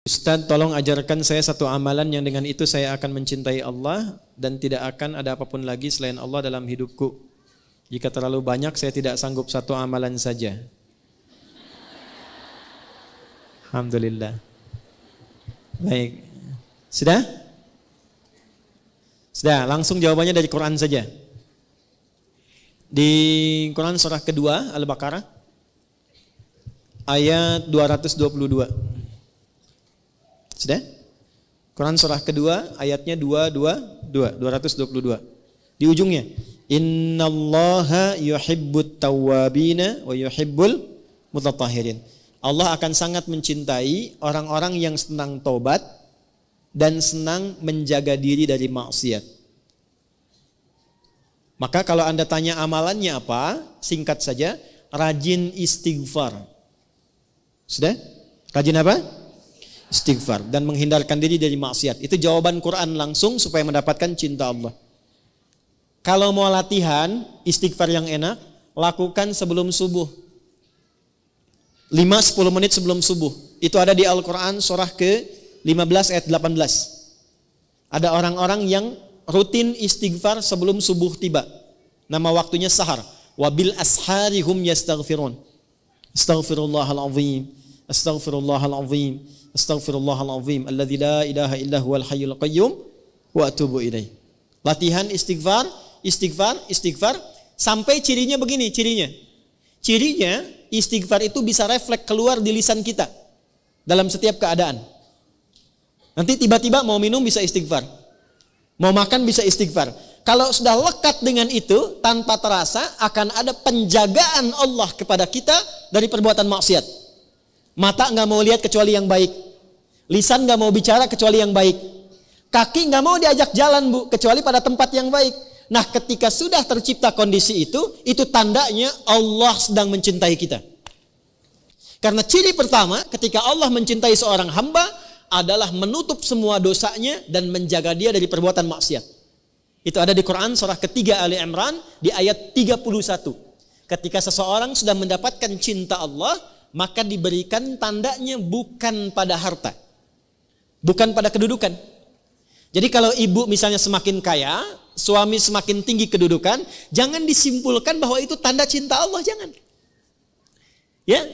Ustadz, tolong ajarkan saya satu amalan yang dengan itu saya akan mencintai Allah dan tidak akan ada apapun lagi selain Allah dalam hidupku. Jika terlalu banyak, saya tidak sanggup satu amalan saja. Alhamdulillah. Baik. Sudah? Sudah, langsung jawabannya dari Quran saja. Di Quran surah kedua, Al-Baqarah, ayat 222. Sudah? Quran surah kedua ayatnya 222. Di ujungnya, innallaha yuhibbut tawwabina wa yuhibbul mutatahhirin. Allah akan sangat mencintai orang-orang yang senang taubat dan senang menjaga diri dari maksiat. Maka kalau Anda tanya amalannya apa? Singkat saja, rajin istighfar. Sudah? Rajin apa? Istighfar dan menghindarkan diri dari maksiat. Itu jawaban Quran langsung supaya mendapatkan cinta Allah. Kalau mau latihan istighfar yang enak, lakukan sebelum subuh. 5-10 menit sebelum subuh. Itu ada di Al-Quran surah ke-15 ayat 18. Ada orang-orang yang rutin istighfar sebelum subuh tiba. Nama waktunya sahar. Wabil ashari hum yastaghfirun. Astaghfirullahalazim. Astaghfirullahalazim. Astaghfirullahalazim alladzi la ilaha illa huwal hayyul qayyum wa atubu ilaih. Latihan istighfar sampai cirinya begini, cirinya istighfar itu bisa refleks keluar di lisan kita dalam setiap keadaan. Nanti tiba-tiba mau minum bisa istighfar, mau makan bisa istighfar. Kalau sudah lekat dengan itu, tanpa terasa akan ada penjagaan Allah kepada kita dari perbuatan maksiat. Mata nggak mau lihat kecuali yang baik, lisan nggak mau bicara kecuali yang baik, kaki nggak mau diajak jalan bu kecuali pada tempat yang baik. Nah, ketika sudah tercipta kondisi itu tandanya Allah sedang mencintai kita. Karena ciri pertama ketika Allah mencintai seorang hamba adalah menutup semua dosanya dan menjaga dia dari perbuatan maksiat. Itu ada di Quran surah ketiga Ali Imran di ayat 31. Ketika seseorang sudah mendapatkan cinta Allah, maka diberikan tandanya bukan pada harta, bukan pada kedudukan. Jadi kalau ibu misalnya semakin kaya, suami semakin tinggi kedudukan, jangan disimpulkan bahwa itu tanda cinta Allah, jangan. Ya,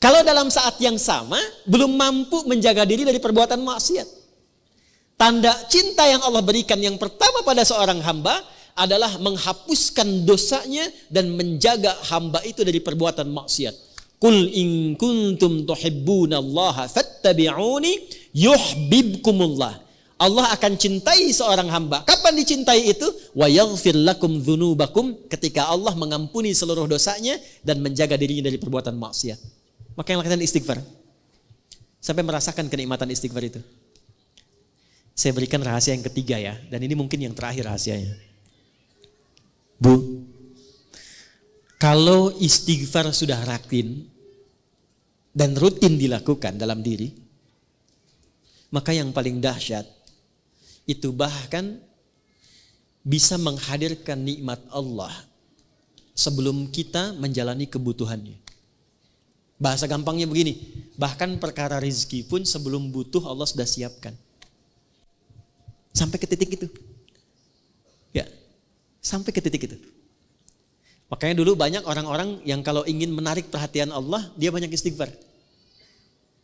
kalau dalam saat yang sama belum mampu menjaga diri dari perbuatan maksiat. Tanda cinta yang Allah berikan yang pertama pada seorang hamba adalah menghapuskan dosanya dan menjaga hamba itu dari perbuatan maksiat. Qul in kuntum tuhibbunallaha fattabi'uni yuhibbukumullah. Allah akan cintai seorang hamba. Kapan dicintai itu? Wa yaghfir lakum dzunubakum, ketika Allah mengampuni seluruh dosanya dan menjaga dirinya dari perbuatan maksiat. Maka yang lakukan istighfar sampai merasakan kenikmatan istighfar itu. Saya berikan rahasia yang ketiga ya, dan ini mungkin yang terakhir rahasianya. Bu, kalau istighfar sudah rutin dan rutin dilakukan dalam diri, maka yang paling dahsyat itu bahkan bisa menghadirkan nikmat Allah sebelum kita menjalani kebutuhannya. Bahasa gampangnya begini, bahkan perkara rizki pun sebelum butuh Allah sudah siapkan. Sampai ke titik itu. Ya, sampai ke titik itu. Makanya dulu banyak orang-orang yang kalau ingin menarik perhatian Allah, dia banyak istighfar.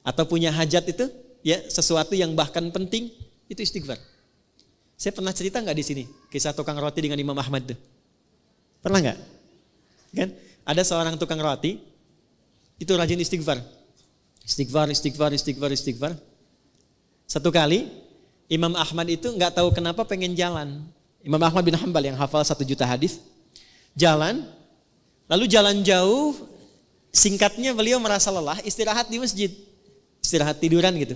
Atau punya hajat itu, ya sesuatu yang bahkan penting, itu istighfar. Saya pernah cerita nggak di sini kisah tukang roti dengan Imam Ahmad tuh? Pernah nggak? Kan? Ada seorang tukang roti itu rajin istighfar. Istighfar. Satu kali Imam Ahmad itu nggak tahu kenapa pengen jalan. Imam Ahmad bin Hanbal yang hafal 1 juta hadis. Jalan, lalu jalan jauh, singkatnya beliau merasa lelah, istirahat di masjid, istirahat tiduran gitu.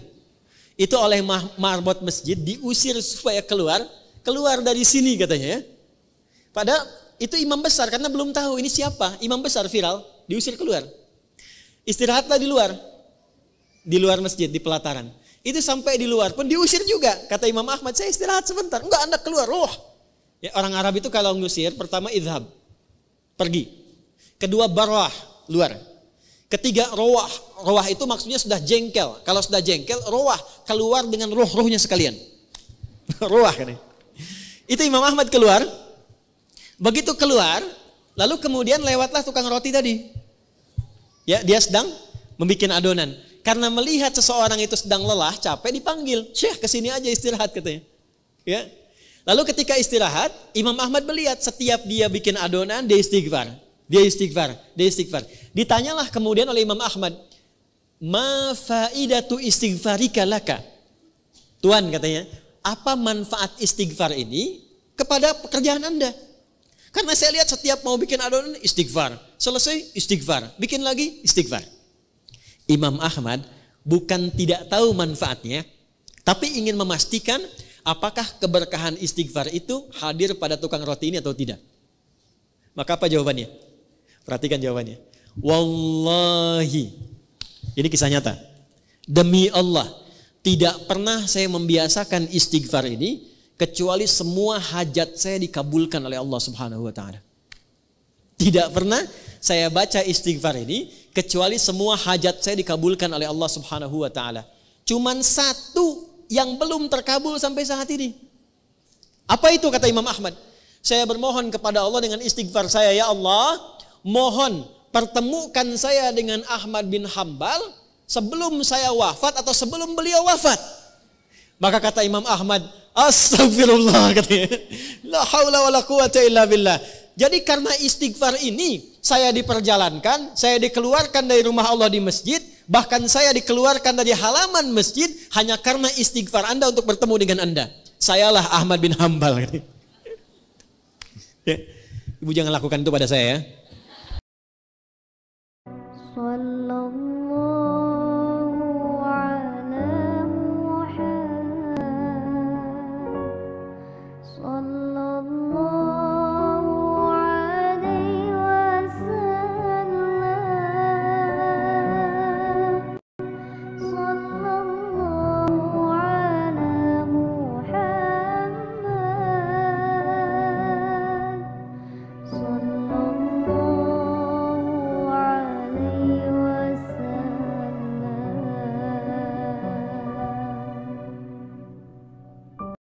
Itu oleh marbot masjid diusir supaya keluar dari sini katanya ya. Padahal itu imam besar karena belum tahu ini siapa, imam besar viral, diusir keluar. Istirahatlah di luar masjid, di pelataran. Itu sampai di luar pun diusir juga. Kata Imam Ahmad, saya istirahat sebentar. Enggak, Anda keluar. Ya, orang Arab itu kalau ngusir, pertama idhab, pergi. Kedua barwah, luar. Ketiga, rawah. Rawah itu maksudnya sudah jengkel. Kalau sudah jengkel, rawah keluar dengan roh-rohnya sekalian. Rawah kan. Itu Imam Ahmad keluar. Begitu keluar, lalu kemudian lewatlah tukang roti tadi. Ya, dia sedang membuat adonan. Karena melihat seseorang itu sedang lelah, capek, dipanggil. Syekh, kesini aja istirahat katanya. Ya. Lalu ketika istirahat, Imam Ahmad melihat setiap dia bikin adonan, dia istighfar. Dia istighfar, dia istighfar. Ditanyalah kemudian oleh Imam Ahmad, ma faidatu istighfarika laka? Tuan katanya, apa manfaat istighfar ini kepada pekerjaan Anda? Karena saya lihat setiap mau bikin adonan istighfar, selesai istighfar, bikin lagi istighfar. Imam Ahmad bukan tidak tahu manfaatnya, tapi ingin memastikan apakah keberkahan istighfar itu hadir pada tukang roti ini atau tidak. Maka apa jawabannya? Perhatikan jawabannya. Wallahi, ini kisah nyata. Demi Allah, tidak pernah saya membiasakan istighfar ini kecuali semua hajat saya dikabulkan oleh Allah Subhanahu wa taala. Tidak pernah saya baca istighfar ini kecuali semua hajat saya dikabulkan oleh Allah Subhanahu wa taala. Cuman satu yang belum terkabul sampai saat ini. Apa itu kata Imam Ahmad? Saya bermohon kepada Allah dengan istighfar saya, ya Allah, mohon pertemukan saya dengan Ahmad bin Hambal sebelum saya wafat atau sebelum beliau wafat. Maka kata Imam Ahmad, astagfirullah katanya. La haula wala quwata illa billah. Jadi karena istighfar ini saya diperjalankan, saya dikeluarkan dari rumah Allah di masjid, bahkan saya dikeluarkan dari halaman masjid hanya karena istighfar Anda untuk bertemu dengan Anda. Sayalah Ahmad bin Hambal. Ya. Ibu jangan lakukan itu pada saya ya.